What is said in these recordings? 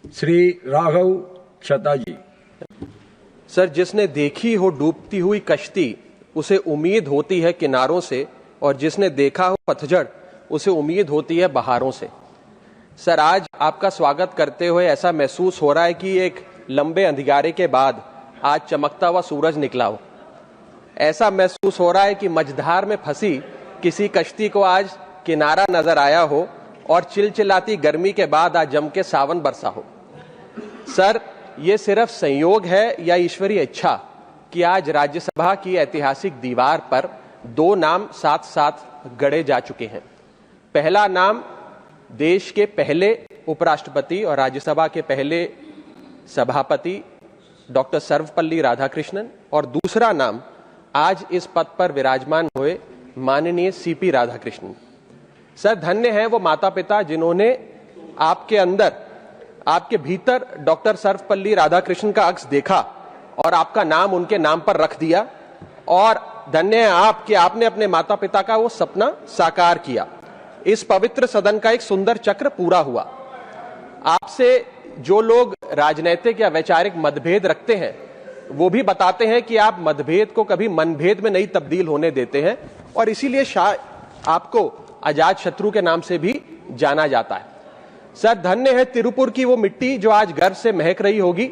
श्री राघव छता जी। सर, जिसने देखी हो डूबती हुई कश्ती उसे उम्मीद होती है किनारों से, और जिसने देखा हो पतझड़ उसे उम्मीद होती है बहारों से। सर, आज आपका स्वागत करते हुए ऐसा महसूस हो रहा है कि एक लंबे अंधियारे के बाद आज चमकता हुआ सूरज निकला हो। ऐसा महसूस हो रहा है कि मझधार में फंसी किसी कश्ती को आज किनारा नजर आया हो और चिलचिलाती गर्मी के बाद आज जम के सावन बरसा हो। सर, ये सिर्फ संयोग है या ईश्वरीय इच्छा कि आज राज्यसभा की ऐतिहासिक दीवार पर दो नाम साथ साथ गढ़े जा चुके हैं। पहला नाम देश के पहले उपराष्ट्रपति और राज्यसभा के पहले सभापति डॉक्टर सर्वपल्ली राधाकृष्णन, और दूसरा नाम आज इस पद पर विराजमान हुए माननीय सीपी राधाकृष्णन। सर, धन्य है वो माता पिता जिन्होंने आपके अंदर, आपके भीतर डॉक्टर सर्वपल्ली राधाकृष्णन का अक्स देखा और आपका नाम उनके नाम पर रख दिया, और धन्य है आप कि आपने अपने माता पिता का वो सपना साकार किया। इस पवित्र सदन का एक सुंदर चक्र पूरा हुआ। आपसे जो लोग राजनीतिक या वैचारिक मतभेद रखते हैं वो भी बताते हैं कि आप मतभेद को कभी मनभेद में नहीं तब्दील होने देते हैं, और इसीलिए आपको अजात शत्रु के नाम से भी जाना जाता है। सर, धन्य है तिरुपुर की वो मिट्टी जो आज गर्व से महक रही होगी,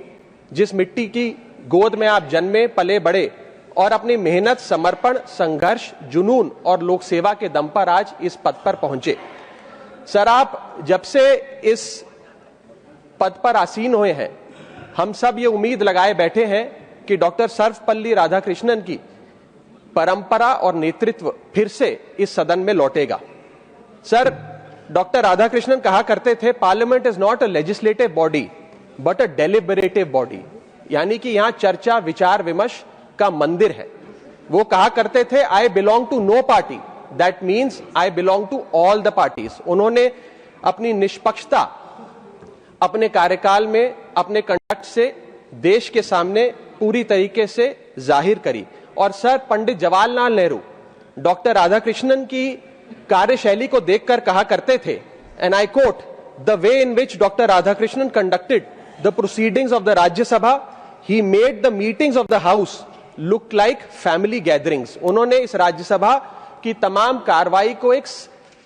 जिस मिट्टी की गोद में आप जन्मे पले बड़े और अपनी मेहनत, समर्पण, संघर्ष, जुनून और लोक सेवा के दम पर आज इस पद पर पहुंचे। सर, आप जब से इस पद पर आसीन हुए हैं, हम सब ये उम्मीद लगाए बैठे हैं कि डॉक्टर सर्वपल्ली राधाकृष्णन की परंपरा और नेतृत्व फिर से इस सदन में लौटेगा। सर, डॉक्टर राधाकृष्णन कहा करते थे, parliament is not a legislative body but a deliberative body, यानी कि यहां चर्चा, विचार विमर्श का मंदिर है। वो कहा करते थे, I belong to no party, that means I belong to all the parties. उन्होंने अपनी निष्पक्षता अपने कार्यकाल में, अपने कंडक्ट से देश के सामने पूरी तरीके से जाहिर करी। और सर, पंडित जवाहरलाल नेहरू डॉक्टर राधाकृष्णन की कार्यशैली को देखकर कहा करते थे, and I quote, the way in which doctor Radhakrishnan conducted the proceedings of the Rajya Sabha, he made the meetings of the house look like family gatherings. उन्होंने इस राज्यसभा की तमाम कार्रवाई को एक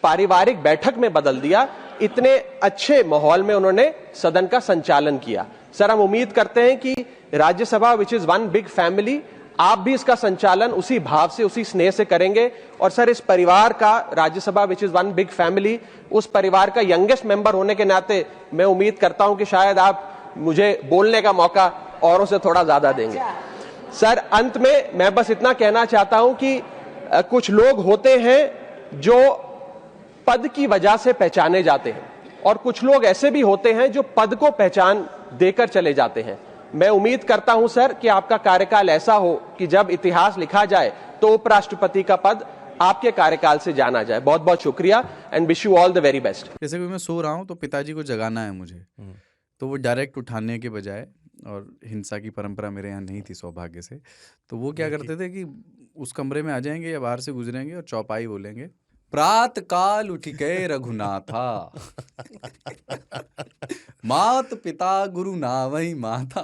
पारिवारिक बैठक में बदल दिया। इतने अच्छे माहौल में उन्होंने सदन का संचालन किया। सर, हम उम्मीद करते हैं कि Rajya Sabha which is one big family, आप भी इसका संचालन उसी भाव से, उसी स्नेह से करेंगे। और सर, इस परिवार का, Rajya Sabha which is one big family, उस परिवार का यंगेस्ट मेंबर होने के नाते मैं उम्मीद करता हूं कि शायद आप मुझे बोलने का मौका औरों से थोड़ा ज्यादा देंगे। सर, अंत में मैं बस इतना कहना चाहता हूं कि कुछ लोग होते हैं जो पद की वजह से पहचाने जाते हैं, और कुछ लोग ऐसे भी होते हैं जो पद को पहचान देकर चले जाते हैं। मैं उम्मीद करता हूं सर कि आपका कार्यकाल ऐसा हो कि जब इतिहास लिखा जाए तो उपराष्ट्रपति का पद आपके कार्यकाल से जाना जाए। बहुत बहुत शुक्रिया and wish you all the very best. जैसे कि मैं सो रहा हूं तो पिताजी को जगाना है मुझे, तो वो डायरेक्ट उठाने के बजाय, और हिंसा की परंपरा मेरे यहाँ नहीं थी सौभाग्य से, तो वो क्या करते थे कि उस कमरे में आ जाएंगे या बाहर से गुजरेंगे और चौपाई बोलेंगे, प्रात काल उठ के रघुनाथा मात पिता गुरु नावही माता।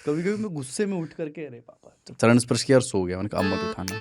कभी कभी मैं गुस्से में उठ करके, अरे पापा, चरण स्पर्श किया और सो गया। मैंने कहा अब मत उठाना।